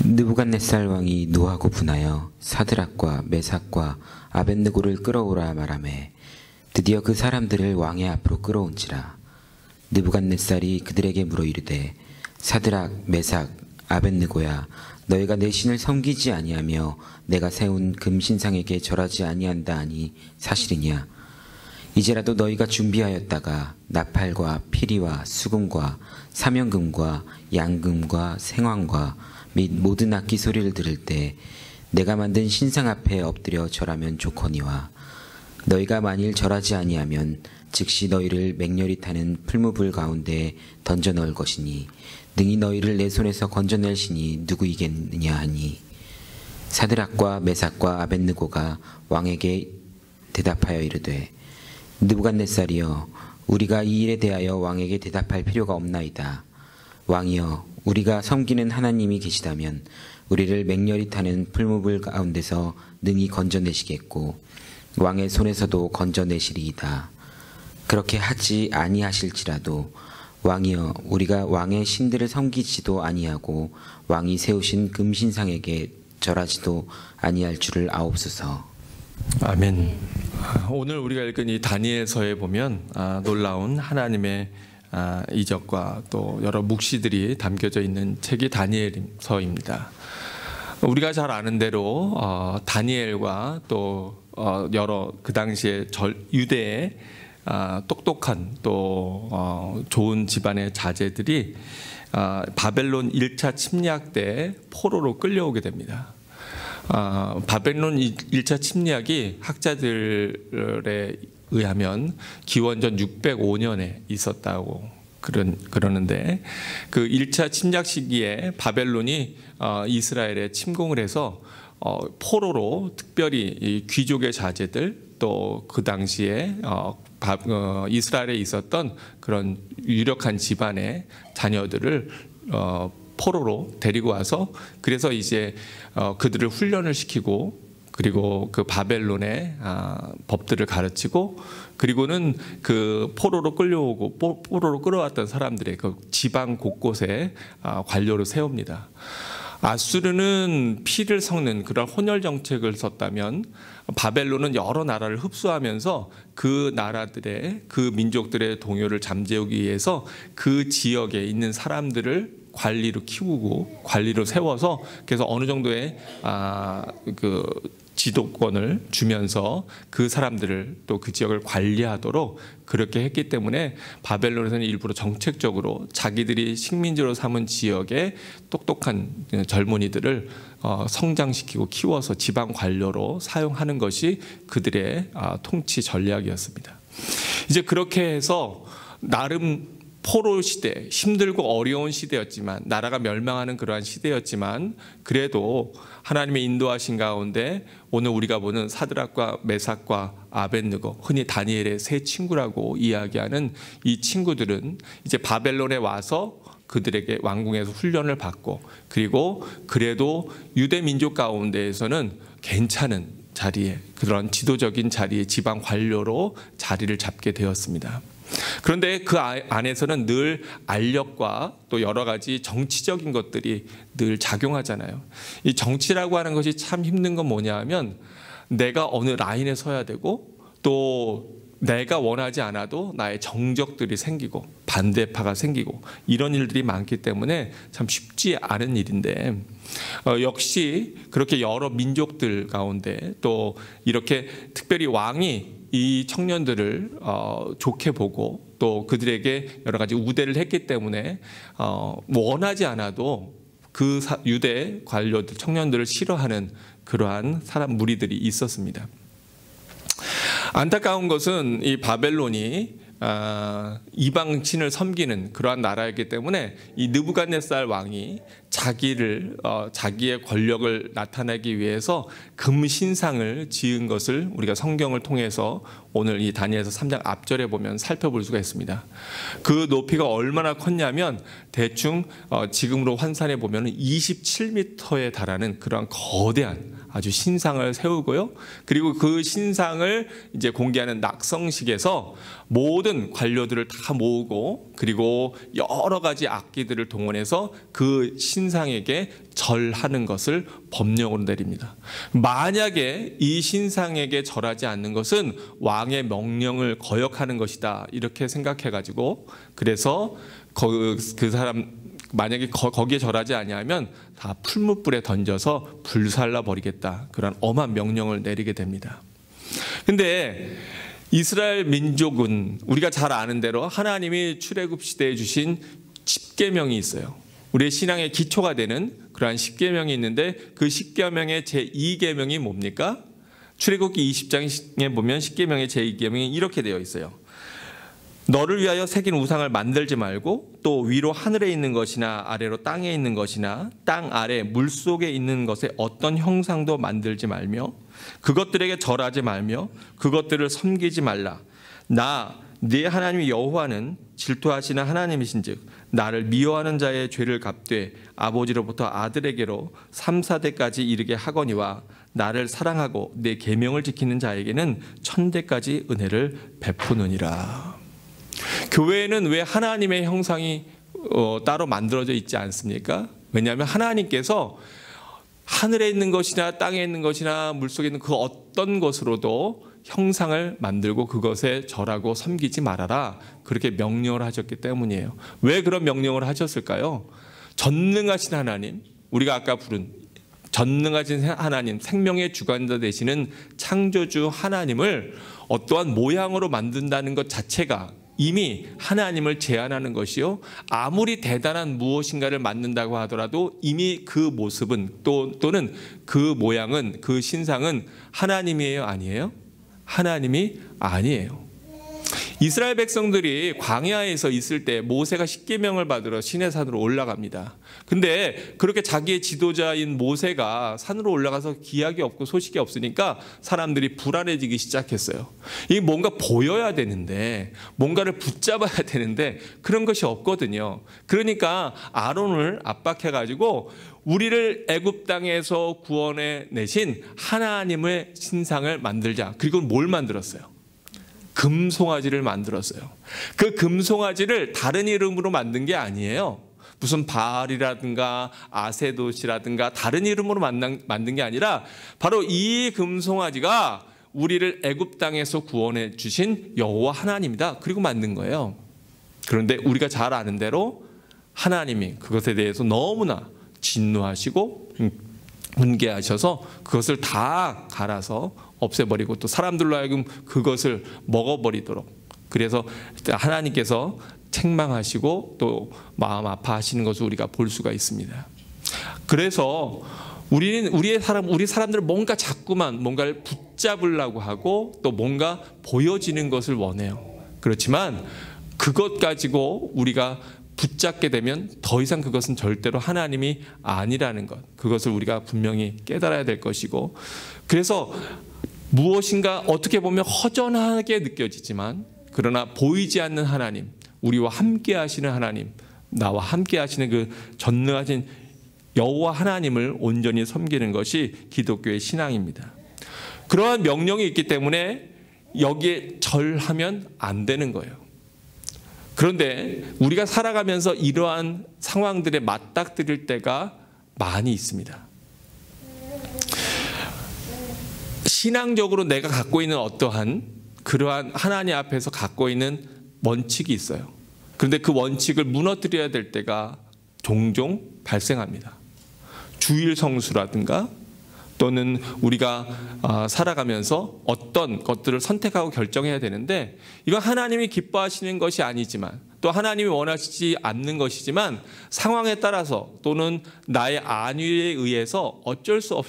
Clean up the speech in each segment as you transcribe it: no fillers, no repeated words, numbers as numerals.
느부갓네살 왕이 노하고 분하여 사드락과 메삭과 아벳느고를 끌어오라 말하매 드디어 그 사람들을 왕의 앞으로 끌어온지라. 느부갓네살이 그들에게 물어 이르되 사드락 메삭 아벳느고야, 너희가 내 신을 섬기지 아니하며 내가 세운 금신상에게 절하지 아니한다 하니 사실이냐? 이제라도 너희가 준비하였다가 나팔과 피리와 수금과 사명금과 양금과 생황과 및 모든 악기 소리를 들을 때 내가 만든 신상 앞에 엎드려 절하면 좋거니와, 너희가 만일 절하지 아니하면 즉시 너희를 맹렬히 타는 풀무불 가운데 던져 넣을 것이니 능히 너희를 내 손에서 건져낼 신이 누구이겠느냐 하니, 사드락과 메삭과 아벳느고가 왕에게 대답하여 이르되 느부갓네살이여, 우리가 이 일에 대하여 왕에게 대답할 필요가 없나이다. 왕이여, 우리가 섬기는 하나님이 계시다면 우리를 맹렬히 타는 풀무불 가운데서 능히 건져내시겠고 왕의 손에서도 건져내시리이다. 그렇게 하지 아니하실지라도 왕이여, 우리가 왕의 신들을 섬기지도 아니하고 왕이 세우신 금신상에게 절하지도 아니할 줄을 아옵소서. 아멘. 오늘 우리가 읽은 이 다니엘서에 보면 놀라운 하나님의 이적과 또 여러 묵시들이 담겨져 있는 책이 다니엘서입니다. 우리가 잘 아는 대로 다니엘과 또 여러 그 당시에 유대의 똑똑한 또 좋은 집안의 자제들이 바벨론 1차 침략 때 포로로 끌려오게 됩니다. 바벨론 1차 침략이 학자들에 의하면 기원전 605년에 있었다고 그러는데, 그 1차 침략 시기에 바벨론이 이스라엘에 침공을 해서 포로로 특별히 이 귀족의 자제들, 또 그 당시에 이스라엘에 있었던 그런 유력한 집안의 자녀들을 포로로 데리고 와서, 그래서 이제 그들을 훈련을 시키고, 그리고 그 바벨론의 법들을 가르치고, 그리고는 그 포로로 끌려오고 포로로 끌어왔던 사람들의 그 지방 곳곳에 관료를 세웁니다. 아수르는 피를 섞는 그런 혼혈 정책을 썼다면, 바벨론은 여러 나라를 흡수하면서 그 나라들의, 그 민족들의 동요를 잠재우기 위해서 그 지역에 있는 사람들을 관리로 키우고 관리로 세워서, 그래서 어느 정도의 그 지도권을 주면서 그 사람들을 또 그 지역을 관리하도록 그렇게 했기 때문에 바벨론에서는 일부러 정책적으로 자기들이 식민지로 삼은 지역의 똑똑한 젊은이들을 성장시키고 키워서 지방 관료로 사용하는 것이 그들의 통치 전략이었습니다. 이제 그렇게 해서 나름 포로 시대, 힘들고 어려운 시대였지만, 나라가 멸망하는 그러한 시대였지만, 그래도 하나님의 인도하신 가운데 오늘 우리가 보는 사드락과 메삭과 아벳느고, 흔히 다니엘의 세 친구라고 이야기하는 이 친구들은 이제 바벨론에 와서 그들에게 왕궁에서 훈련을 받고, 그리고 그래도 유대 민족 가운데에서는 괜찮은 자리에, 그런 지도적인 자리에 지방 관료로 자리를 잡게 되었습니다. 그런데 그 안에서는 늘 알력과 또 여러 가지 정치적인 것들이 늘 작용하잖아요. 이 정치라고 하는 것이 참 힘든 건 뭐냐 하면, 내가 어느 라인에 서야 되고, 또 내가 원하지 않아도 나의 정적들이 생기고 반대파가 생기고 이런 일들이 많기 때문에 참 쉽지 않은 일인데, 역시 그렇게 여러 민족들 가운데 또 이렇게 특별히 왕이 이 청년들을 좋게 보고 또 그들에게 여러 가지 우대를 했기 때문에 원하지 않아도 그 유대 관료들, 청년들을 싫어하는 그러한 사람 무리들이 있었습니다. 안타까운 것은 이 바벨론이 이방신을 섬기는 그러한 나라였기 때문에 이 느부갓네살 왕이 자기의 권력을 나타내기 위해서 금신상을 지은 것을 우리가 성경을 통해서 오늘 이 다니엘서 3장 앞절에 보면 살펴볼 수가 있습니다. 그 높이가 얼마나 컸냐면 대충 지금으로 환산해 보면 27m에 달하는 그러한 거대한 아주 신상을 세우고요. 그리고 그 신상을 이제 공개하는 낙성식에서 모든 관료들을 다 모으고, 그리고 여러 가지 악기들을 동원해서 그 신상에게 절하는 것을 법령으로 내립니다. 만약에 이 신상에게 절하지 않는 것은 왕의 명령을 거역하는 것이다, 이렇게 생각해가지고, 그래서 그 사람 만약에 거기에 절하지 아니하면 다 풀무불에 던져서 불살라 버리겠다, 그런 엄한 명령을 내리게 됩니다. 근데 이스라엘 민족은 우리가 잘 아는 대로 하나님이 출애굽 시대에 주신 10계명이 있어요. 우리의 신앙의 기초가 되는 그러한 10계명이 있는데, 그 10계명의 제2계명이 뭡니까? 출애굽기 20장에 보면 10계명의 제2계명이 이렇게 되어 있어요. 너를 위하여 새긴 우상을 만들지 말고, 또 위로 하늘에 있는 것이나 아래로 땅에 있는 것이나 땅 아래 물속에 있는 것에 어떤 형상도 만들지 말며 그것들에게 절하지 말며 그것들을 섬기지 말라. 나 네 하나님 여호와는 질투하시는 하나님이신즉 나를 미워하는 자의 죄를 갚되 아버지로부터 아들에게로 3, 4대까지 이르게 하거니와 나를 사랑하고 내 계명을 지키는 자에게는 1000대까지 은혜를 베푸느니라. 교회에는 왜 하나님의 형상이 따로 만들어져 있지 않습니까? 왜냐하면 하나님께서 하늘에 있는 것이나 땅에 있는 것이나 물속에 있는 그 어떤 것으로도 형상을 만들고 그것에 절하고 섬기지 말아라, 그렇게 명령을 하셨기 때문이에요. 왜 그런 명령을 하셨을까요? 전능하신 하나님, 우리가 아까 부른 전능하신 하나님, 생명의 주관자 되시는 창조주 하나님을 어떠한 모양으로 만든다는 것 자체가 이미 하나님을 제한하는 것이요, 아무리 대단한 무엇인가를 만든다고 하더라도 이미 그 모습은 또는 그 모양은, 그 신상은 하나님이에요, 아니에요? 하나님이 아니에요. 이스라엘 백성들이 광야에서 있을 때 모세가 10계명을 받으러 시내산으로 올라갑니다. 근데 그렇게 자기의 지도자인 모세가 산으로 올라가서 기약이 없고 소식이 없으니까 사람들이 불안해지기 시작했어요. 이게 뭔가 보여야 되는데, 뭔가를 붙잡아야 되는데 그런 것이 없거든요. 그러니까 아론을 압박해가지고 우리를 애굽 땅에서 구원해 내신 하나님의 신상을 만들자. 그리고 뭘 만들었어요? 금송아지를 만들었어요. 그 금송아지를 다른 이름으로 만든 게 아니에요. 무슨 바알이라든가 아세돗이라든가 다른 이름으로 만든 게 아니라 바로 이 금송아지가 우리를 애굽 땅에서 구원해 주신 여호와 하나님이다, 그리고 만든 거예요. 그런데 우리가 잘 아는 대로 하나님이 그것에 대해서 너무나 진노하시고 분개하셔서 그것을 다 갈아서 없애버리고 또 사람들로 하여금 그것을 먹어버리도록, 그래서 하나님께서 책망하시고 또 마음 아파하시는 것을 우리가 볼 수가 있습니다. 그래서 우리 사람들은 뭔가 자꾸만 뭔가를 붙잡으려고 하고 또 뭔가 보여지는 것을 원해요. 그렇지만 그것 가지고 우리가 붙잡게 되면 더 이상 그것은 절대로 하나님이 아니라는 것, 그것을 우리가 분명히 깨달아야 될 것이고, 그래서 무엇인가 어떻게 보면 허전하게 느껴지지만 그러나 보이지 않는 하나님, 우리와 함께 하시는 하나님, 나와 함께 하시는 그 전능하신 여호와 하나님을 온전히 섬기는 것이 기독교의 신앙입니다. 그러한 명령이 있기 때문에 여기에 절하면 안 되는 거예요. 그런데 우리가 살아가면서 이러한 상황들에 맞닥뜨릴 때가 많이 있습니다. 신앙적으로 내가 갖고 있는 어떠한 그러한 하나님 앞에서 갖고 있는 원칙이 있어요. 그런데 그 원칙을 무너뜨려야 될 때가 종종 발생합니다. 주일 성수라든가 또는 우리가 살아가면서 어떤 것들을 선택하고 결정해야 되는데, 이건 하나님이 기뻐하시는 것이 아니지만 또 하나님이 원하시지 않는 것이지만 상황에 따라서 또는 나의 안위에 의해서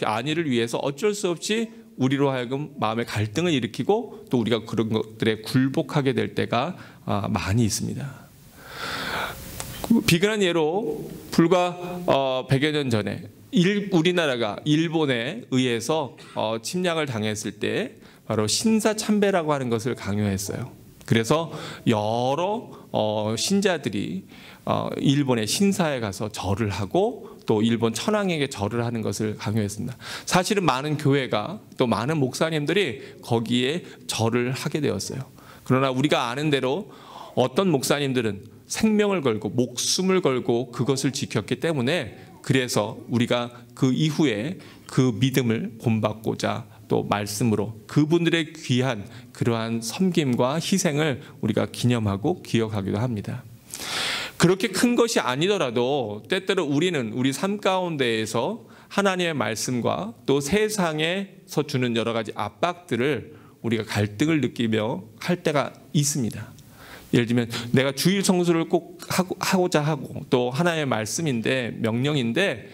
안위를 위해서 어쩔 수 없이 우리로 하여금 마음의 갈등을 일으키고 또 우리가 그런 것들에 굴복하게 될 때가 많이 있습니다. 비근한 예로 불과 100여 년 전에 우리나라가 일본에 의해서 침략을 당했을 때 바로 신사참배라고 하는 것을 강요했어요. 그래서 여러 신자들이 일본의 신사에 가서 절을 하고 또 일본 천황에게 절을 하는 것을 강요했습니다. 사실은 많은 교회가 또 많은 목사님들이 거기에 절을 하게 되었어요. 그러나 우리가 아는 대로 어떤 목사님들은 생명을 걸고 목숨을 걸고 그것을 지켰기 때문에 그래서 우리가 그 이후에 그 믿음을 본받고자 또 말씀으로 그분들의 귀한 그러한 섬김과 희생을 우리가 기념하고 기억하기도 합니다. 그렇게 큰 것이 아니더라도 때때로 우리는 우리 삶 가운데에서 하나님의 말씀과 또 세상에서 주는 여러 가지 압박들을 우리가 갈등을 느끼며 할 때가 있습니다. 예를 들면 내가 주일 청소를 꼭 하고자 하고 또 하나님의 말씀인데 명령인데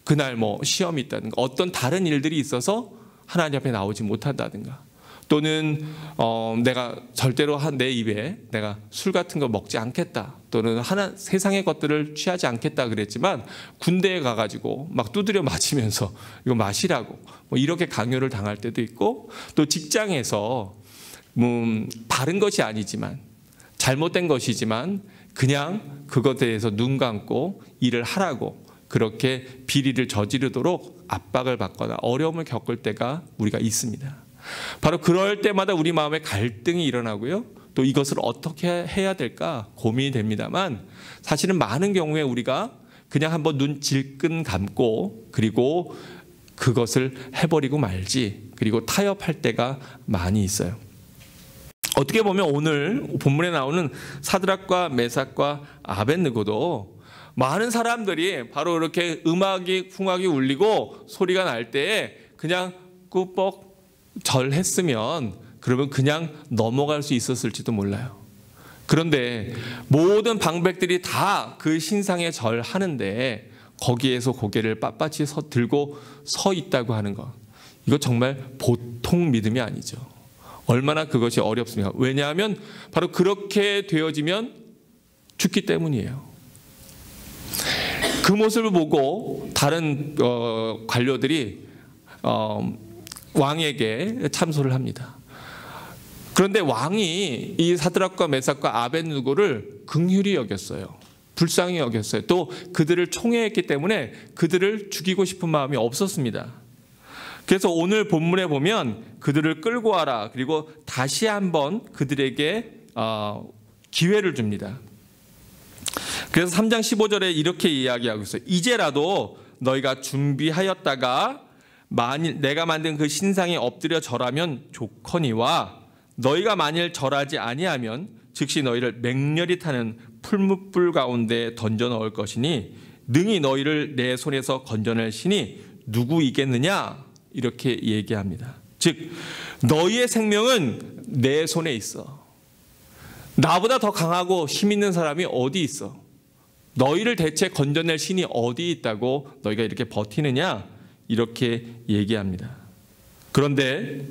그날 뭐 시험이 있다든가 어떤 다른 일들이 있어서 하나님 앞에 나오지 못한다든가 또는 내가 절대로 내 입에 내가 술 같은 거 먹지 않겠다 또는 세상의 것들을 취하지 않겠다 그랬지만 군대에 가가지고 막 두드려 맞으면서 이거 마시라고 뭐 이렇게 강요를 당할 때도 있고 또 직장에서 바른 것이 아니지만 잘못된 것이지만 그냥 그것에 대해서 눈 감고 일을 하라고 그렇게 비리를 저지르도록 압박을 받거나 어려움을 겪을 때가 우리가 있습니다. 바로 그럴 때마다 우리 마음에 갈등이 일어나고요. 또 이것을 어떻게 해야 될까 고민이 됩니다만 사실은 많은 경우에 우리가 그냥 한번 눈 질끈 감고 그리고 그것을 해버리고 말지 그리고 타협할 때가 많이 있어요. 어떻게 보면 오늘 본문에 나오는 사드락과 메삭과 아벳느고도 많은 사람들이 바로 이렇게 풍악이 울리고 소리가 날 때에 그냥 꾸벅 절했으면 그러면 그냥 넘어갈 수 있었을지도 몰라요. 그런데 모든 방백들이 다 그 신상에 절하는데 거기에서 고개를 빳빳이 들고 서 있다고 하는 것, 이거 정말 보통 믿음이 아니죠. 얼마나 그것이 어렵습니까? 왜냐하면 바로 그렇게 되어지면 죽기 때문이에요. 그 모습을 보고 다른 관료들이 왕에게 참소를 합니다. 그런데 왕이 이 사드락과 메삭과 아벳느고를 긍휼히 여겼어요. 불쌍히 여겼어요. 또 그들을 총애했기 때문에 그들을 죽이고 싶은 마음이 없었습니다. 그래서 오늘 본문에 보면 그들을 끌고 와라. 그리고 다시 한번 그들에게 기회를 줍니다. 그래서 3장 15절에 이렇게 이야기하고 있어요. 이제라도 너희가 준비하였다가 만일 내가 만든 그 신상에 엎드려 절하면 좋거니와 너희가 만일 절하지 아니하면 즉시 너희를 맹렬히 타는 풀무불 가운데 던져 넣을 것이니 능히 너희를 내 손에서 건져낼 신이 누구이겠느냐 이렇게 얘기합니다. 즉 너희의 생명은 내 손에 있어. 나보다 더 강하고 힘 있는 사람이 어디 있어? 너희를 대체 건져낼 신이 어디 있다고 너희가 이렇게 버티느냐 이렇게 얘기합니다. 그런데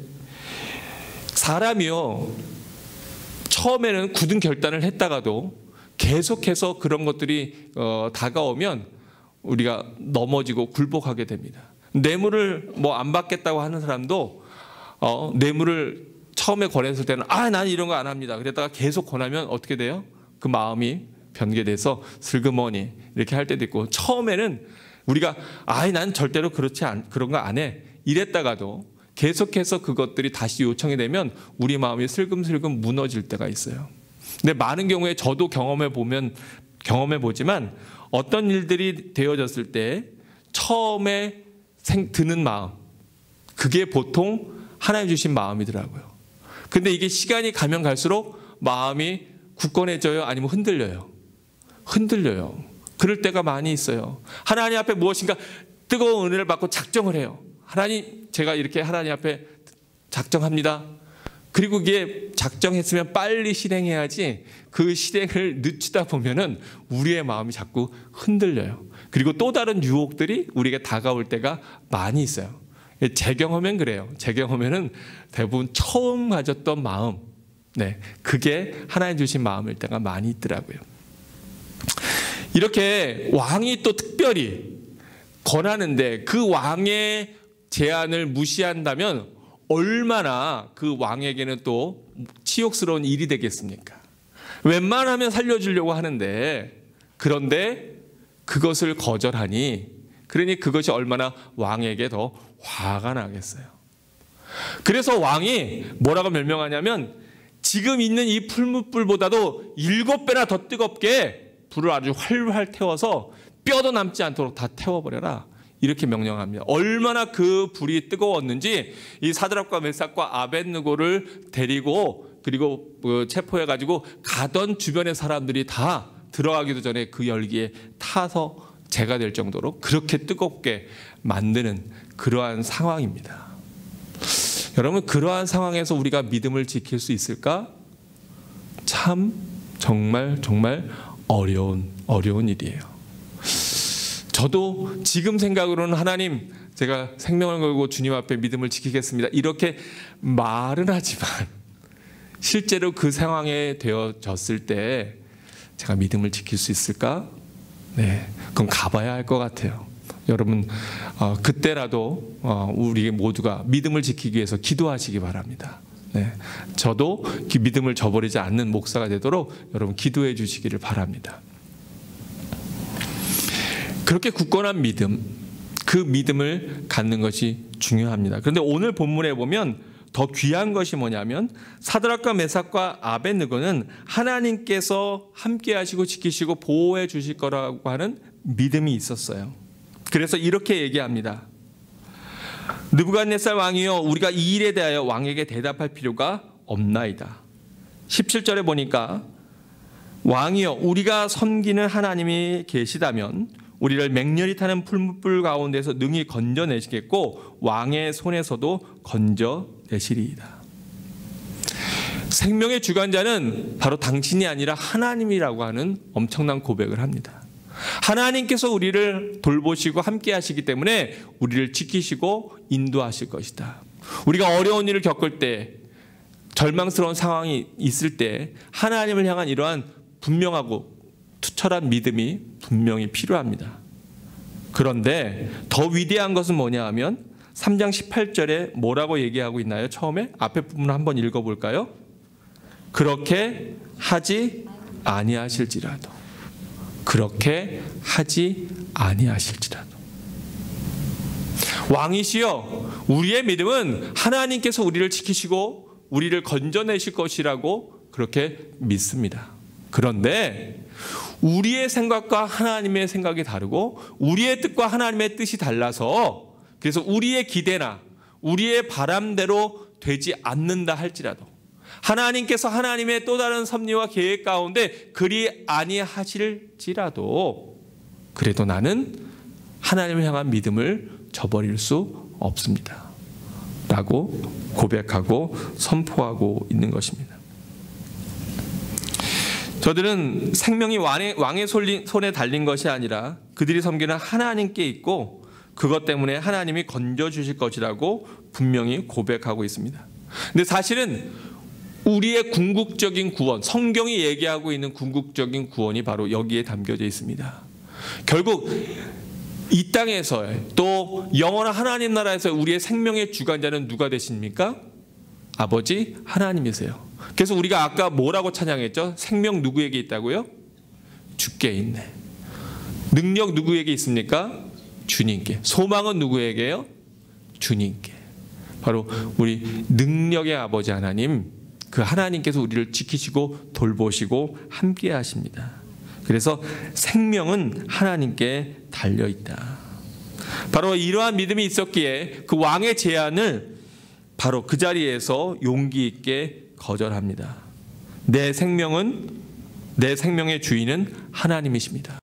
사람이요 처음에는 굳은 결단을 했다가도 계속해서 그런 것들이 다가오면 우리가 넘어지고 굴복하게 됩니다. 뇌물을 뭐 안 받겠다고 하는 사람도 뇌물을 처음에 권했을 때는 난 이런 거 안 합니다. 그랬다가 계속 권하면 어떻게 돼요? 그 마음이 변개돼서 슬그머니 이렇게 할 때도 있고 처음에는 우리가 난 절대로 그런 거 안 해 이랬다가도 계속해서 그것들이 다시 요청이 되면 우리 마음이 슬금슬금 무너질 때가 있어요. 근데 많은 경우에 저도 경험해 보지만 어떤 일들이 되어졌을 때 처음에 드는 마음 그게 보통 하나님 주신 마음이더라고요. 근데 이게 시간이 가면 갈수록 마음이 굳건해져요? 아니면 흔들려요? 흔들려요. 그럴 때가 많이 있어요. 하나님 앞에 무엇인가 뜨거운 은혜를 받고 작정을 해요. 하나님, 제가 이렇게 하나님 앞에 작정합니다. 그리고 이게 작정했으면 빨리 실행해야지 그 실행을 늦추다 보면은 우리의 마음이 자꾸 흔들려요. 그리고 또 다른 유혹들이 우리에게 다가올 때가 많이 있어요. 제 경험엔 그래요. 제 경험에는 대부분 처음 가졌던 마음, 그게 하나님 주신 마음일 때가 많이 있더라고요. 이렇게 왕이 또 특별히 권하는데 그 왕의 제안을 무시한다면 얼마나 그 왕에게는 또 치욕스러운 일이 되겠습니까? 웬만하면 살려주려고 하는데 그런데 그것을 거절하니 그러니 그것이 얼마나 왕에게 더 화가 나겠어요. 그래서 왕이 뭐라고 멸명하냐면 지금 있는 이 풀무불보다도 7배나 더 뜨겁게 불을 아주 활활 태워서 뼈도 남지 않도록 다 태워버려라. 이렇게 명령합니다. 얼마나 그 불이 뜨거웠는지 이 사드락과 메삭과 아벳느고를 데리고 그리고 체포해가지고 가던 주변의 사람들이 다 들어가기도 전에 그 열기에 타서 재가 될 정도로 그렇게 뜨겁게 만드는 그러한 상황입니다. 여러분, 그러한 상황에서 우리가 믿음을 지킬 수 있을까? 참 정말 어려운 일이에요. 저도 지금 생각으로는 하나님, 제가 생명을 걸고 주님 앞에 믿음을 지키겠습니다, 이렇게 말은 하지만 실제로 그 상황에 되어졌을 때 제가 믿음을 지킬 수 있을까? 네, 그건 가봐야 할 것 같아요. 여러분, 그때라도 우리 모두가 믿음을 지키기 위해서 기도하시기 바랍니다. 네, 저도 믿음을 저버리지 않는 목사가 되도록 여러분 기도해 주시기를 바랍니다. 그렇게 굳건한 믿음, 그 믿음을 갖는 것이 중요합니다. 그런데 오늘 본문에 보면 더 귀한 것이 뭐냐면 사드락과 메삭과 아벳느고는 하나님께서 함께 하시고 지키시고 보호해 주실 거라고 하는 믿음이 있었어요. 그래서 이렇게 얘기합니다. 느부갓네살 왕이여, 우리가 이 일에 대하여 왕에게 대답할 필요가 없나이다. 17절에 보니까 왕이여, 우리가 섬기는 하나님이 계시다면 우리를 맹렬히 타는 풀무불 가운데서 능히 건져내시겠고 왕의 손에서도 건져내시리이다. 생명의 주관자는 바로 당신이 아니라 하나님이라고 하는 엄청난 고백을 합니다. 하나님께서 우리를 돌보시고 함께 하시기 때문에 우리를 지키시고 인도하실 것이다. 우리가 어려운 일을 겪을 때, 절망스러운 상황이 있을 때 하나님을 향한 이러한 분명하고 투철한 믿음이 분명히 필요합니다. 그런데 더 위대한 것은 뭐냐 하면 3장 18절에 뭐라고 얘기하고 있나요? 처음에 앞에 부분을 한번 읽어볼까요? 그렇게 하지 아니하실지라도, 그렇게 하지 아니하실지라도. 왕이시여, 우리의 믿음은 하나님께서 우리를 지키시고 우리를 건져내실 것이라고 그렇게 믿습니다. 그런데 우리의 생각과 하나님의 생각이 다르고 우리의 뜻과 하나님의 뜻이 달라서, 그래서 우리의 기대나 우리의 바람대로 되지 않는다 할지라도 하나님께서 하나님의 또 다른 섭리와 계획 가운데 그리 아니하실지라도 그래도 나는 하나님을 향한 믿음을 저버릴 수 없습니다 라고 고백하고 선포하고 있는 것입니다. 저들은 생명이 왕의 손에 달린 것이 아니라 그들이 섬기는 하나님께 있고 그것 때문에 하나님이 건져주실 것이라고 분명히 고백하고 있습니다. 근데 사실은 우리의 궁극적인 구원, 성경이 얘기하고 있는 궁극적인 구원이 바로 여기에 담겨져 있습니다. 결국 이 땅에서 또 영원한 하나님 나라에서 우리의 생명의 주관자는 누가 되십니까? 아버지 하나님이세요. 그래서 우리가 아까 뭐라고 찬양했죠? 생명 누구에게 있다고요? 주께 있네. 능력 누구에게 있습니까? 주님께. 소망은 누구에게요? 주님께. 바로 우리 능력의 아버지 하나님, 그 하나님께서 우리를 지키시고 돌보시고 함께 하십니다. 그래서 생명은 하나님께 달려있다. 바로 이러한 믿음이 있었기에 그 왕의 제안을 바로 그 자리에서 용기 있게 거절합니다. 내 생명의 주인은 하나님이십니다.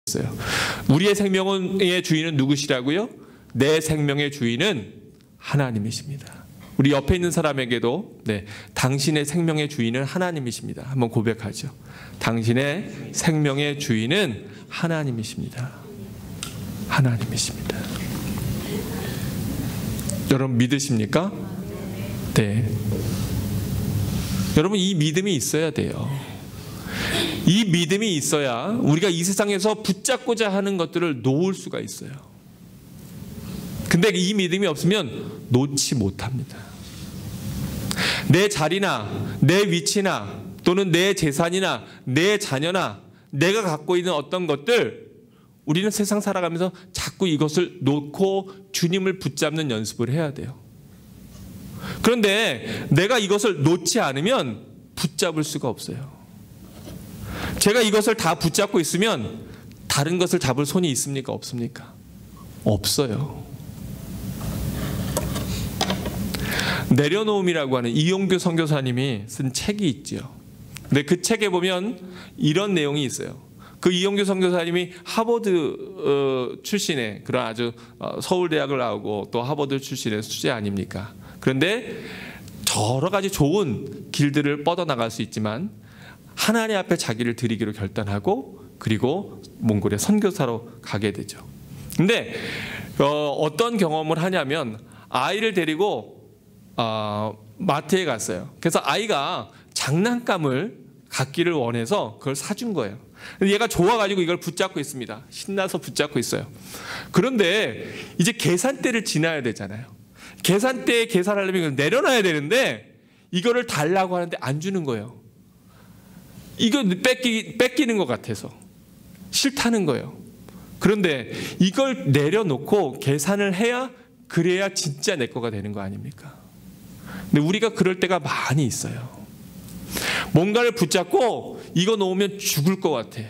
우리의 생명의 주인은 누구시라고요? 내 생명의 주인은 하나님이십니다. 우리 옆에 있는 사람에게도 당신의 생명의 주인은 하나님이십니다. 한번 고백하죠. 당신의 생명의 주인은 하나님이십니다. 하나님이십니다. 여러분 믿으십니까? 네. 여러분 이 믿음이 있어야 돼요. 이 믿음이 있어야 우리가 이 세상에서 붙잡고자 하는 것들을 놓을 수가 있어요. 근데 이 믿음이 없으면 놓지 못합니다. 내 자리나 내 위치나 또는 내 재산이나 내 자녀나 내가 갖고 있는 어떤 것들, 우리는 세상 살아가면서 자꾸 이것을 놓고 주님을 붙잡는 연습을 해야 돼요. 그런데 내가 이것을 놓지 않으면 붙잡을 수가 없어요. 제가 이것을 다 붙잡고 있으면 다른 것을 잡을 손이 있습니까? 없습니까? 없어요. 내려놓음이라고 하는 이용규 선교사님이 쓴 책이 있죠. 근데 그 책에 보면 이런 내용이 있어요. 그 이용규 선교사님이 하버드 출신의 그런 아주 서울대학을 나오고 또 하버드 출신의 수재 아닙니까? 그런데 여러 가지 좋은 길들을 뻗어나갈 수 있지만 하나님 앞에 자기를 드리기로 결단하고 그리고 몽골에 선교사로 가게 되죠. 근데 어떤 경험을 하냐면 아이를 데리고 마트에 갔어요. 그래서 아이가 장난감을 갖기를 원해서 그걸 사준 거예요. 얘가 좋아가지고 이걸 붙잡고 있습니다. 신나서 붙잡고 있어요. 그런데 이제 계산대를 지나야 되잖아요. 계산대에 계산하려면 이걸 내려놔야 되는데 이거를 달라고 하는데 안 주는 거예요. 이거 뺏기는 것 같아서 싫다는 거예요. 그런데 이걸 내려놓고 계산을 해야 그래야 진짜 내 거가 되는 거 아닙니까? 근데 우리가 그럴 때가 많이 있어요. 뭔가를 붙잡고 이거 놓으면 죽을 것 같아.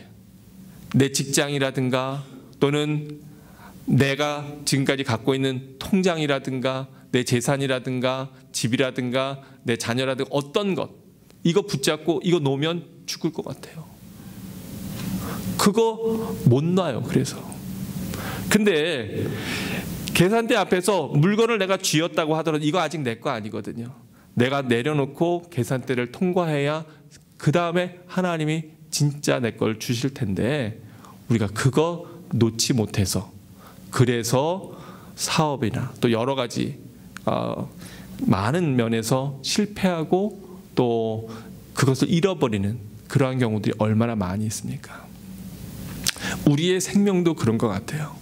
내 직장이라든가 또는 내가 지금까지 갖고 있는 통장이라든가 내 재산이라든가 집이라든가 내 자녀라든가 어떤 것 이거 붙잡고 이거 놓으면 죽을 것 같아요. 그거 못 놔요. 그래서 근데 계산대 앞에서 물건을 내가 쥐었다고 하더라도 이거 아직 내 거 아니거든요. 내가 내려놓고 계산대를 통과해야 그 다음에 하나님이 진짜 내 걸 주실 텐데 우리가 그거 놓지 못해서 그래서 사업이나 또 여러 가지 많은 면에서 실패하고 또 그것을 잃어버리는 그러한 경우들이 얼마나 많이 있습니까? 우리의 생명도 그런 것 같아요.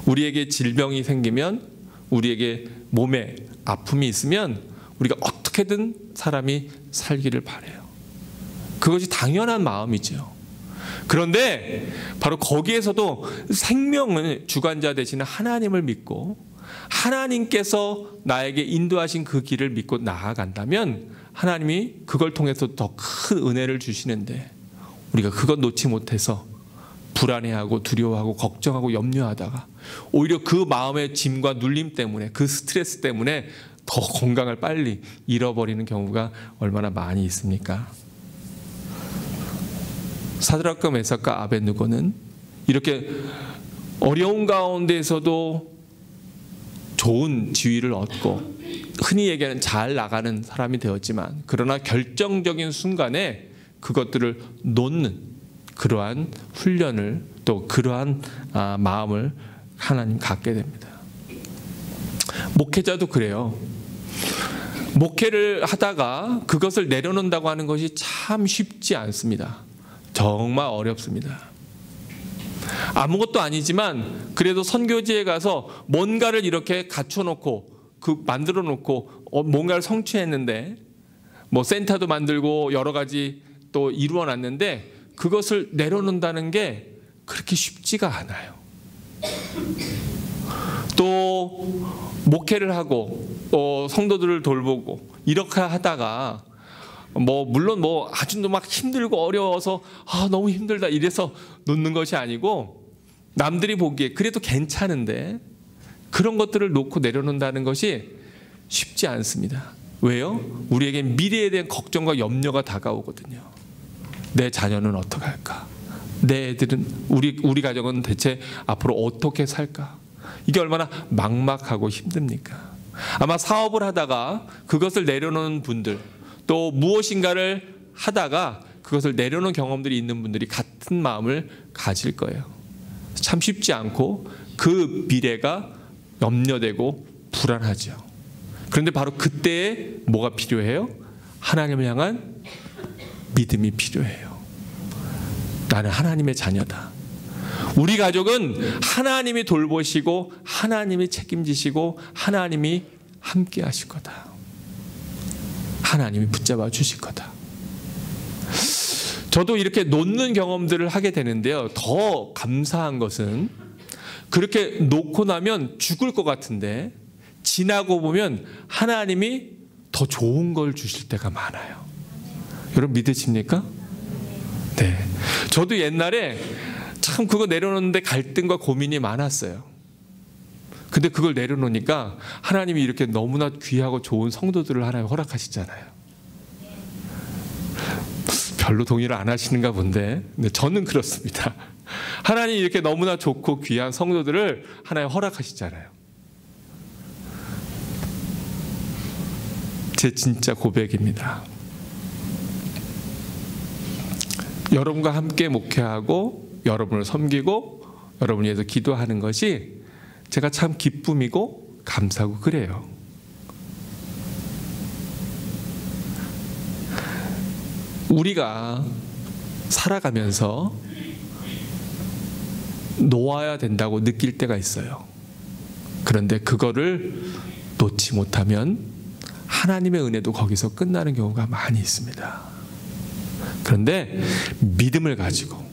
우리에게 질병이 생기면 우리에게 몸에 아픔이 있으면 우리가 어떻게든 사람이 살기를 바라요. 그것이 당연한 마음이죠. 그런데 바로 거기에서도 생명을 주관자 되시는 하나님을 믿고 하나님께서 나에게 인도하신 그 길을 믿고 나아간다면 하나님이 그걸 통해서 더 큰 은혜를 주시는데 우리가 그것 놓지 못해서 불안해하고 두려워하고 걱정하고 염려하다가 오히려 그 마음의 짐과 눌림 때문에 그 스트레스 때문에 더 건강을 빨리 잃어버리는 경우가 얼마나 많이 있습니까? 사드락과 메삭과 아벳느고는 이렇게 어려운 가운데에서도 좋은 지위를 얻고 흔히 얘기하는 잘 나가는 사람이 되었지만 그러나 결정적인 순간에 그것들을 놓는 그러한 훈련을 또 그러한 마음을 하나님 갖게 됩니다. 목회자도 그래요. 목회를 하다가 그것을 내려놓는다고 하는 것이 참 쉽지 않습니다. 정말 어렵습니다. 아무것도 아니지만 그래도 선교지에 가서 뭔가를 이렇게 갖춰놓고 만들어 놓고 뭔가를 성취했는데 뭐 센터도 만들고 여러 가지 또 이루어 놨는데 그것을 내려놓는다는 게 그렇게 쉽지가 않아요. 또 목회를 하고 성도들을 돌보고 이렇게 하다가 물론 아주 막 힘들고 어려워서 너무 힘들다 이래서 놓는 것이 아니고 남들이 보기에 그래도 괜찮은데 그런 것들을 놓고 내려놓는다는 것이 쉽지 않습니다. 왜요? 우리에게 미래에 대한 걱정과 염려가 다가오거든요. 내 자녀는 어떻게 할까? 내 애들은 우리 가정은 대체 앞으로 어떻게 살까? 이게 얼마나 막막하고 힘듭니까? 아마 사업을 하다가 그것을 내려놓는 분들 또 무엇인가를 하다가 그것을 내려놓은 경험들이 있는 분들이 같은 마음을 가질 거예요. 참 쉽지 않고 그 미래가 염려되고 불안하죠. 그런데 바로 그때에 뭐가 필요해요? 하나님을 향한 믿음이 필요해요. 나는 하나님의 자녀다. 우리 가족은 하나님이 돌보시고 하나님이 책임지시고 하나님이 함께 하실 거다. 하나님이 붙잡아 주실 거다. 저도 이렇게 놓는 경험들을 하게 되는데요. 더 감사한 것은 그렇게 놓고 나면 죽을 것 같은데 지나고 보면 하나님이 더 좋은 걸 주실 때가 많아요. 여러분 믿으십니까? 네. 저도 옛날에 참 그거 내려놓는데 갈등과 고민이 많았어요. 근데 그걸 내려놓으니까 하나님이 이렇게 너무나 귀하고 좋은 성도들을 하나님 허락하시잖아요. 별로 동의를 안 하시는가 본데, 근데 저는 그렇습니다. 하나님이 이렇게 너무나 좋고 귀한 성도들을 하나님 허락하시잖아요. 제 진짜 고백입니다. 여러분과 함께 목회하고 여러분을 섬기고 여러분을 위해서 기도하는 것이 제가 참 기쁨이고 감사하고 그래요. 우리가 살아가면서 놓아야 된다고 느낄 때가 있어요. 그런데 그거를 놓지 못하면 하나님의 은혜도 거기서 끝나는 경우가 많이 있습니다. 그런데 믿음을 가지고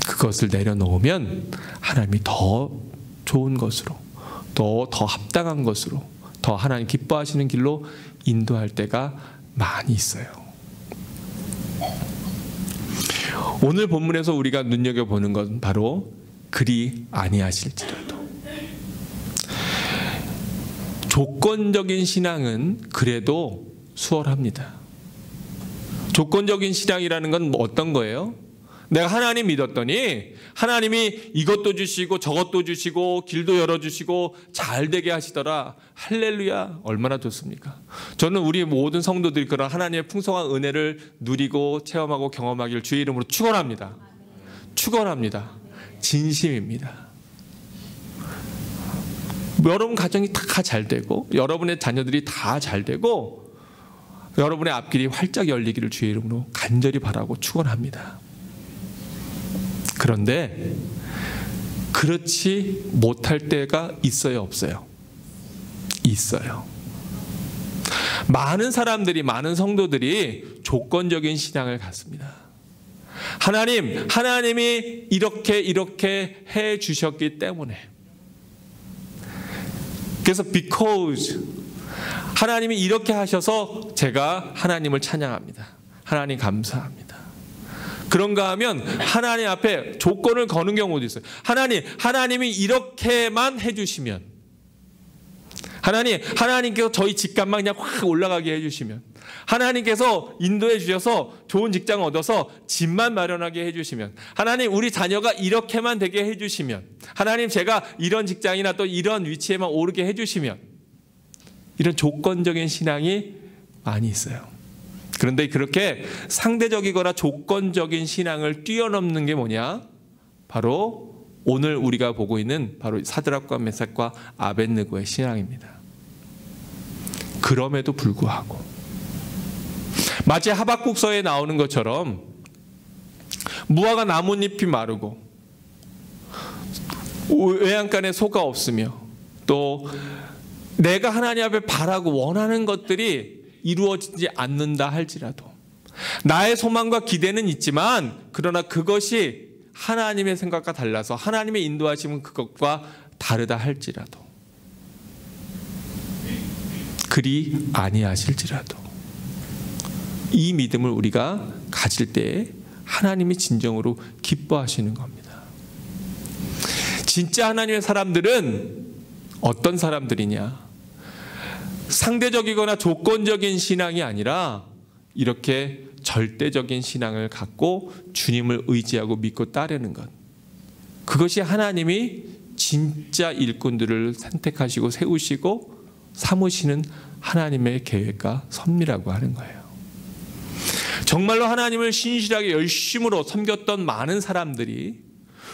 그것을 내려놓으면 하나님이 더 좋은 것으로, 또 더 합당한 것으로, 더 하나님 기뻐하시는 길로 인도할 때가 많이 있어요. 오늘 본문에서 우리가 눈여겨보는 건 바로 그리 아니하실지라도. 조건적인 신앙은 그래도 수월합니다. 조건적인 신앙이라는 건 어떤 거예요? 내가 하나님 믿었더니 하나님이 이것도 주시고 저것도 주시고 길도 열어주시고 잘 되게 하시더라. 할렐루야, 얼마나 좋습니까? 저는 우리 모든 성도들이 그런 하나님의 풍성한 은혜를 누리고 체험하고 경험하기를 주의 이름으로 축원합니다. 축원합니다. 진심입니다. 여러분 가정이 다 잘 되고 여러분의 자녀들이 다 잘 되고 여러분의 앞길이 활짝 열리기를 주의 이름으로 간절히 바라고 축원합니다. 그런데 그렇지 못할 때가 있어요, 없어요? 있어요. 많은 사람들이, 많은 성도들이 조건적인 신앙을 갖습니다. 하나님이 이렇게 해 주셨기 때문에. 그래서 because 하나님이 이렇게 하셔서 제가 하나님을 찬양합니다. 하나님 감사합니다. 그런가 하면 하나님 앞에 조건을 거는 경우도 있어요. 하나님이 이렇게만 해주시면, 하나님께서 저희 집값만 그냥 확 올라가게 해주시면, 하나님께서 인도해 주셔서 좋은 직장을 얻어서 집만 마련하게 해주시면, 하나님 우리 자녀가 이렇게만 되게 해주시면, 하나님 제가 이런 직장이나 또 이런 위치에만 오르게 해주시면, 이런 조건적인 신앙이 많이 있어요. 그런데 그렇게 상대적이거나 조건적인 신앙을 뛰어넘는 게 뭐냐? 바로 오늘 우리가 보고 있는 바로 사드락과 메삭과 아벳느고의 신앙입니다. 그럼에도 불구하고 마치 하박국서에 나오는 것처럼 무화과 나뭇잎이 마르고 외양간에 소가 없으며 또 내가 하나님 앞에 바라고 원하는 것들이 이루어지지 않는다 할지라도 나의 소망과 기대는 있지만 그러나 그것이 하나님의 생각과 달라서 하나님의 인도하심은 그것과 다르다 할지라도 그리 아니하실지라도 이 믿음을 우리가 가질 때에 하나님이 진정으로 기뻐하시는 겁니다. 진짜 하나님의 사람들은 어떤 사람들이냐? 상대적이거나 조건적인 신앙이 아니라 이렇게 절대적인 신앙을 갖고 주님을 의지하고 믿고 따르는 것. 그것이 하나님이 진짜 일꾼들을 선택하시고 세우시고 삼으시는 하나님의 계획과 섭리라고 하는 거예요. 정말로 하나님을 신실하게 열심으로 섬겼던 많은 사람들이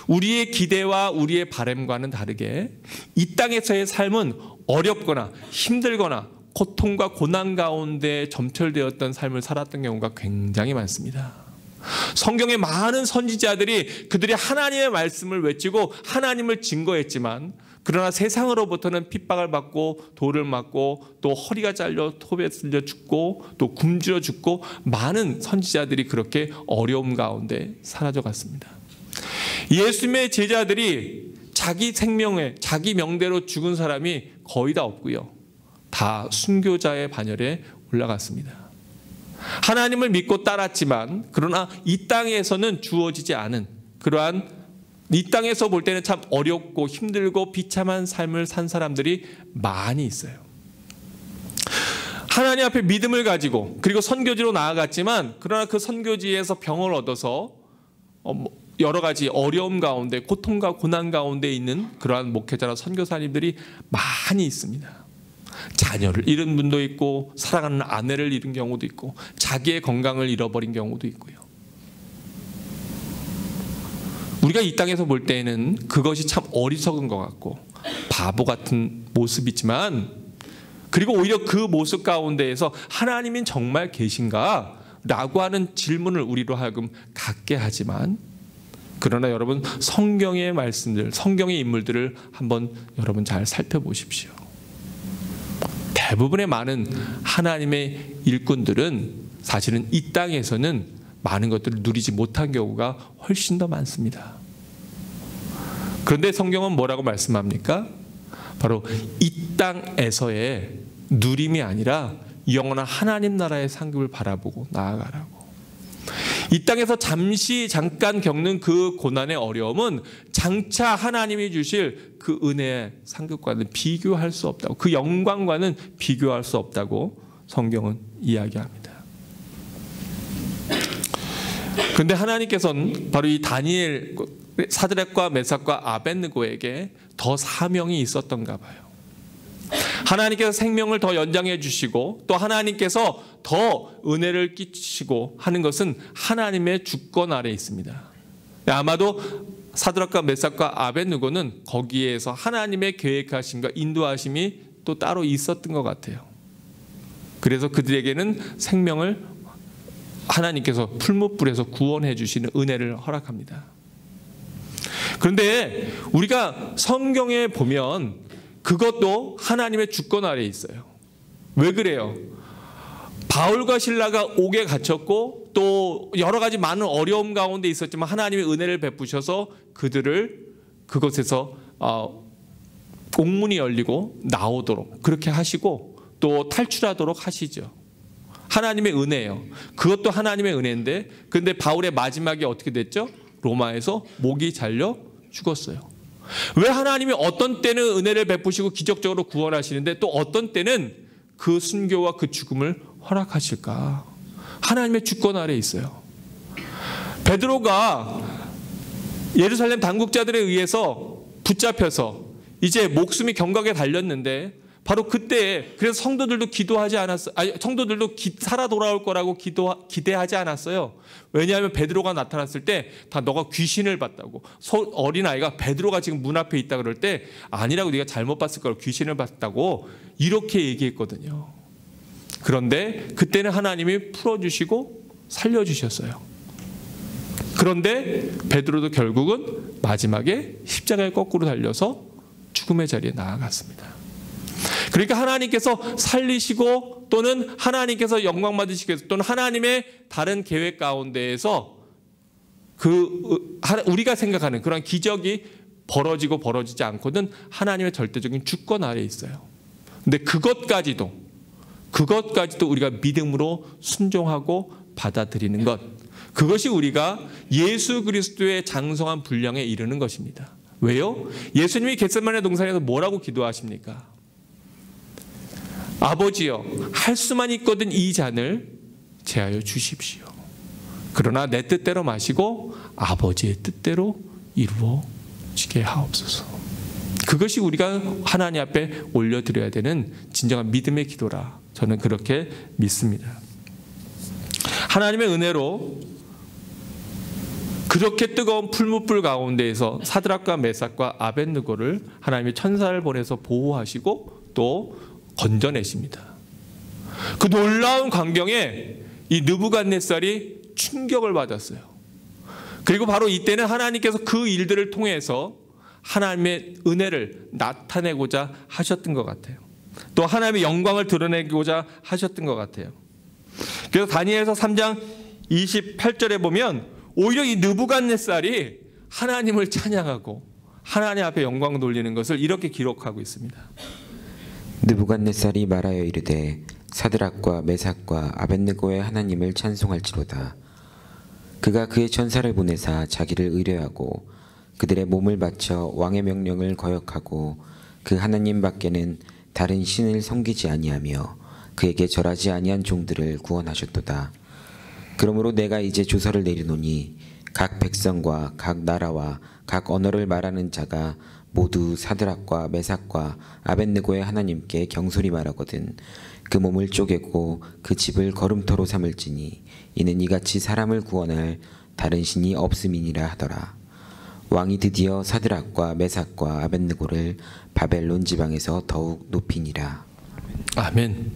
우리의 기대와 우리의 바람과는 다르게 이 땅에서의 삶은 어렵거나 힘들거나 고통과 고난 가운데 점철되었던 삶을 살았던 경우가 굉장히 많습니다. 성경의 많은 선지자들이 그들이 하나님의 말씀을 외치고 하나님을 증거했지만 그러나 세상으로부터는 핍박을 받고 돌을 맞고 또 허리가 잘려 톱에 쓸려 죽고 또 굶주려 죽고 많은 선지자들이 그렇게 어려움 가운데 사라져갔습니다. 예수님의 제자들이 자기 생명에 자기 명대로 죽은 사람이 거의 다 없고요. 다 순교자의 반열에 올라갔습니다. 하나님을 믿고 따랐지만 그러나 이 땅에서는 주어지지 않은 그러한 이 땅에서 볼 때는 참 어렵고 힘들고 비참한 삶을 산 사람들이 많이 있어요. 하나님 앞에 믿음을 가지고 그리고 선교지로 나아갔지만 그러나 그 선교지에서 병을 얻어서 여러 가지 어려움 가운데 고통과 고난 가운데 있는 그러한 목회자나 선교사님들이 많이 있습니다. 자녀를 잃은 분도 있고 사랑하는 아내를 잃은 경우도 있고 자기의 건강을 잃어버린 경우도 있고요. 우리가 이 땅에서 볼 때에는 그것이 참 어리석은 것 같고 바보 같은 모습이지만 그리고 오히려 그 모습 가운데에서 하나님은 정말 계신가? 라고 하는 질문을 우리로 하여금 갖게 하지만 그러나 여러분 성경의 말씀들, 성경의 인물들을 한번 여러분 잘 살펴보십시오. 대부분의 많은 하나님의 일꾼들은 사실은 이 땅에서는 많은 것들을 누리지 못한 경우가 훨씬 더 많습니다. 그런데 성경은 뭐라고 말씀합니까? 바로 이 땅에서의 누림이 아니라 영원한 하나님 나라의 상급을 바라보고 나아가라고. 이 땅에서 잠깐 겪는 그 고난의 어려움은 장차 하나님이 주실 그 은혜의 상급과는 비교할 수 없다고, 그 영광과는 비교할 수 없다고 성경은 이야기합니다. 그런데 하나님께서는 바로 이 다니엘, 사드락과 메삭과 아벳느고에게 더 사명이 있었던가 봐요. 하나님께서 생명을 더 연장해 주시고 또 하나님께서 더 은혜를 끼치시고 하는 것은 하나님의 주권 아래에 있습니다. 아마도 사드락과 메삭과 아벳느고는 거기에서 하나님의 계획하심과 인도하심이 또 따로 있었던 것 같아요. 그래서 그들에게는 생명을 하나님께서 풀무불에서 구원해 주시는 은혜를 허락합니다. 그런데 우리가 성경에 보면 그것도 하나님의 주권 아래에 있어요. 왜 그래요? 바울과 실라가 옥에 갇혔고 또 여러 가지 많은 어려움 가운데 있었지만 하나님의 은혜를 베푸셔서 그들을 그곳에서 옥문이 열리고 나오도록 그렇게 하시고 또 탈출하도록 하시죠. 하나님의 은혜예요. 그것도 하나님의 은혜인데 그런데 바울의 마지막이 어떻게 됐죠? 로마에서 목이 잘려 죽었어요. 왜 하나님이 어떤 때는 은혜를 베푸시고 기적적으로 구원하시는데 또 어떤 때는 그 순교와 그 죽음을 허락하실까? 하나님의 주권 아래에 있어요. 베드로가 예루살렘 당국자들에 의해서 붙잡혀서 이제 목숨이 경각에 달렸는데 바로 그때 그래서 성도들도 기도하지 않았어요. 성도들도 살아 돌아올 거라고 기대하지 않았어요. 왜냐하면 베드로가 나타났을 때 다 너가 귀신을 봤다고. 어린아이가 베드로가 지금 문 앞에 있다 그럴 때 아니라고 네가 잘못 봤을 거라고 귀신을 봤다고 이렇게 얘기했거든요. 그런데 그때는 하나님이 풀어주시고 살려주셨어요. 그런데 베드로도 결국은 마지막에 십자가에 거꾸로 달려서 죽음의 자리에 나아갔습니다. 그러니까 하나님께서 살리시고 또는 하나님께서 영광 받으시기 위해서 또는 하나님의 다른 계획 가운데에서 우리가 생각하는 그런 기적이 벌어지고 벌어지지 않거든 하나님의 절대적인 주권 아래에 있어요. 근데 그것까지도 우리가 믿음으로 순종하고 받아들이는 것, 그것이 우리가 예수 그리스도의 장성한 분량에 이르는 것입니다. 왜요? 예수님이 겟세마네 동산에서 뭐라고 기도하십니까? 아버지여, 할 수만 있거든 이 잔을 제하여 주십시오. 그러나 내 뜻대로 마시고 아버지의 뜻대로 이루어지게 하옵소서. 그것이 우리가 하나님 앞에 올려드려야 되는 진정한 믿음의 기도라 저는 그렇게 믿습니다. 하나님의 은혜로 그렇게 뜨거운 풀무불 가운데에서 사드락과 메삭과 아벳느고를 하나님의 천사를 보내서 보호하시고 또 건져내십니다. 그 놀라운 광경에 이 느부갓네살이 충격을 받았어요. 그리고 바로 이때는 하나님께서 그 일들을 통해서 하나님의 은혜를 나타내고자 하셨던 것 같아요. 또 하나님의 영광을 드러내고자 하셨던 것 같아요. 그래서 다니엘서 3장 28절에 보면 오히려 이 느부갓네살이 하나님을 찬양하고 하나님 앞에 영광 돌리는 것을 이렇게 기록하고 있습니다. 느부갓네살이 말하여 이르되 사드락과 메삭과 아벳느고의 하나님을 찬송할지로다. 그가 그의 천사를 보내사 자기를 의뢰하고 그들의 몸을 바쳐 왕의 명령을 거역하고 그 하나님 밖에는 다른 신을 섬기지 아니하며 그에게 절하지 아니한 종들을 구원하셨도다. 그러므로 내가 이제 조서를 내리노니 각 백성과 각 나라와 각 언어를 말하는 자가 모두 사드락과 메삭과 아벳느고의 하나님께 경솔히 말하거든 그 몸을 쪼개고 그 집을 거름터로 삼을지니 이는 이같이 사람을 구원할 다른 신이 없음이니라 하더라. 왕이 드디어 사드락과 메삭과 아벳느고를 바벨론 지방에서 더욱 높이니라. 아멘.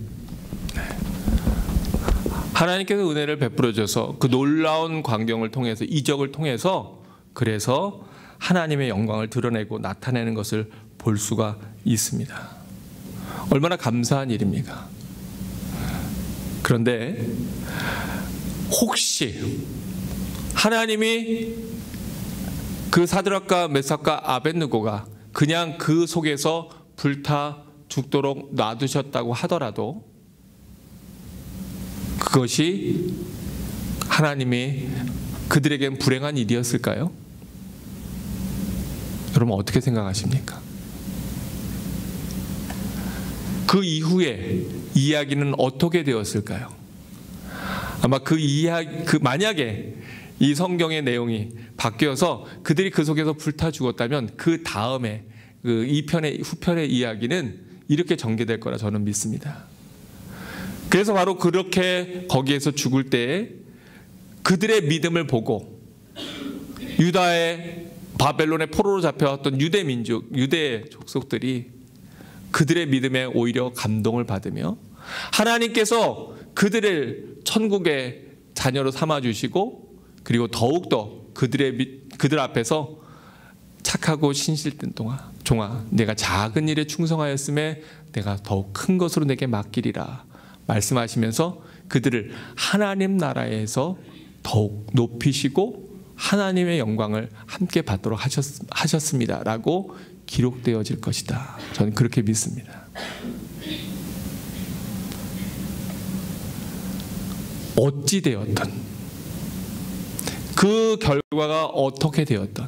하나님께서 은혜를 베풀어 줘서 그 놀라운 광경을 통해서, 이적을 통해서, 그래서 하나님의 영광을 드러내고 나타내는 것을 볼 수가 있습니다. 얼마나 감사한 일입니까? 그런데 혹시 하나님이 그 사드락과 메삭과 아벳느고가 그냥 그 속에서 불타 죽도록 놔두셨다고 하더라도 그것이 하나님이 그들에겐 불행한 일이었을까요? 여러분 어떻게 생각하십니까? 그 이후에 이야기는 어떻게 되었을까요? 아마 만약에 이 성경의 내용이 바뀌어서 그들이 그 속에서 불타 죽었다면 그 다음에 그 후편의 이야기는 이렇게 전개될 거라 저는 믿습니다. 그래서 바로 그렇게 거기에서 죽을 때에 그들의 믿음을 보고 유다의 바벨론의 포로로 잡혀왔던 유대 민족, 유대 족속들이 그들의 믿음에 오히려 감동을 받으며 하나님께서 그들을 천국의 자녀로 삼아주시고 그리고 더욱더 그들 앞에서 착하고 신실된 종아 내가 작은 일에 충성하였음에 내가 더욱 큰 것으로 내게 맡기리라 말씀하시면서 그들을 하나님 나라에서 더욱 높이시고 하나님의 영광을 함께 받도록 하셨습니다 라고 기록되어질 것이다. 저는 그렇게 믿습니다. 어찌 되었든 그 결과가 어떻게 되었든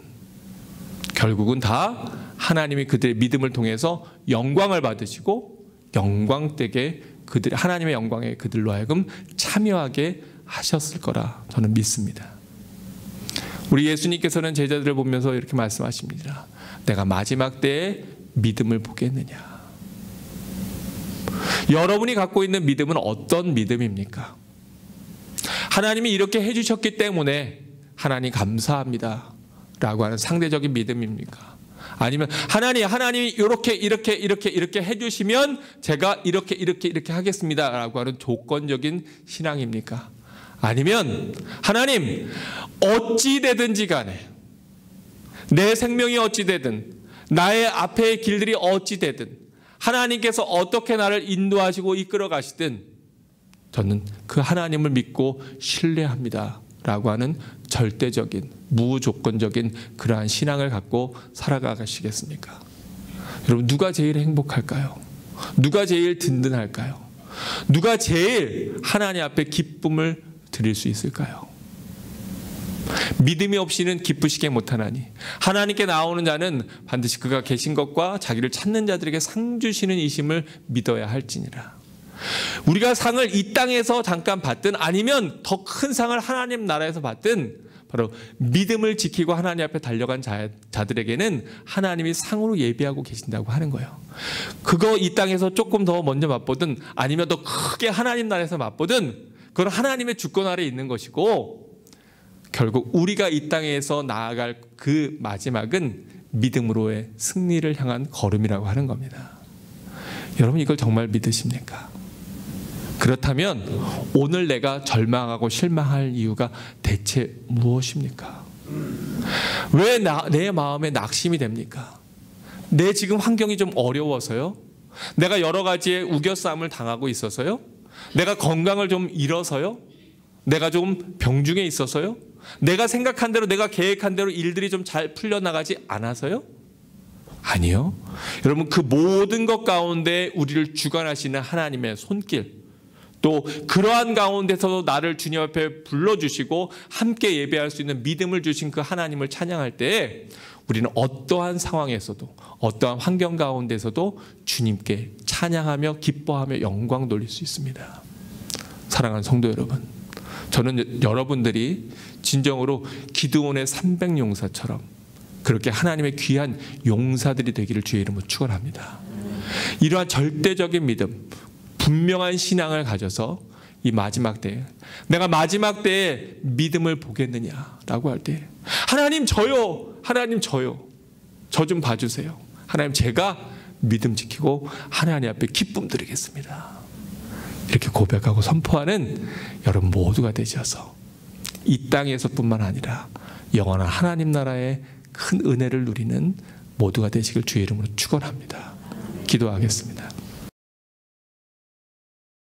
결국은 다 하나님이 그들의 믿음을 통해서 영광을 받으시고 영광되게 하나님의 영광에 그들로 하여금 참여하게 하셨을 거라 저는 믿습니다. 우리 예수님께서는 제자들을 보면서 이렇게 말씀하십니다. 내가 마지막 때에 믿음을 보겠느냐. 여러분이 갖고 있는 믿음은 어떤 믿음입니까? 하나님이 이렇게 해주셨기 때문에 하나님 감사합니다 라고 하는 상대적인 믿음입니까? 아니면 하나님이 이렇게 해주시면 제가 이렇게 하겠습니다 라고 하는 조건적인 신앙입니까? 아니면 하나님 어찌 되든지 간에 내 생명이 어찌 되든 나의 앞의 길들이 어찌 되든 하나님께서 어떻게 나를 인도하시고 이끌어 가시든 저는 그 하나님을 믿고 신뢰합니다 라고 하는 절대적인 무조건적인 그러한 신앙을 갖고 살아가시겠습니까? 여러분 누가 제일 행복할까요? 누가 제일 든든할까요? 누가 제일 하나님 앞에 기쁨을 드릴 수 있을까요? 믿음이 없이는 기쁘시게 못하나니 하나님께 나오는 자는 반드시 그가 계신 것과 자기를 찾는 자들에게 상 주시는 이심을 믿어야 할지니라. 우리가 상을 이 땅에서 잠깐 받든 아니면 더 큰 상을 하나님 나라에서 받든 바로 믿음을 지키고 하나님 앞에 달려간 자들에게는 하나님이 상으로 예비하고 계신다고 하는 거예요. 그거 이 땅에서 조금 더 먼저 맛보든 아니면 더 크게 하나님 나라에서 맛보든 그건 하나님의 주권 아래에 있는 것이고 결국 우리가 이 땅에서 나아갈 그 마지막은 믿음으로의 승리를 향한 걸음이라고 하는 겁니다. 여러분 이걸 정말 믿으십니까? 그렇다면 오늘 내가 절망하고 실망할 이유가 대체 무엇입니까? 왜 내 마음에 낙심이 됩니까? 내 지금 환경이 좀 어려워서요? 내가 여러 가지의 우겨싸움을 당하고 있어서요? 내가 건강을 좀 잃어서요? 내가 좀 병중에 있어서요? 내가 생각한 대로 내가 계획한 대로 일들이 좀 잘 풀려나가지 않아서요? 아니요. 여러분 그 모든 것 가운데 우리를 주관하시는 하나님의 손길 또 그러한 가운데서도 나를 주님 앞에 불러주시고 함께 예배할 수 있는 믿음을 주신 그 하나님을 찬양할 때 우리는 어떠한 상황에서도 어떠한 환경 가운데서도 주님께 찬양하며 기뻐하며 영광 돌릴 수 있습니다. 사랑하는 성도 여러분, 저는 여러분들이 진정으로 기드온의 300용사처럼 그렇게 하나님의 귀한 용사들이 되기를 주의 이름으로 축원합니다. 이러한 절대적인 믿음, 분명한 신앙을 가져서 이 마지막 때에 내가 마지막 때에 믿음을 보겠느냐라고 할 때 하나님 저요, 하나님 저요, 저 좀 봐주세요. 하나님 제가 믿음 지키고 하나님 앞에 기쁨 드리겠습니다. 이렇게 고백하고 선포하는 여러분 모두가 되셔서 이 땅에서뿐만 아니라 영원한 하나님 나라의 큰 은혜를 누리는 모두가 되시길 주의 이름으로 축원합니다. 기도하겠습니다.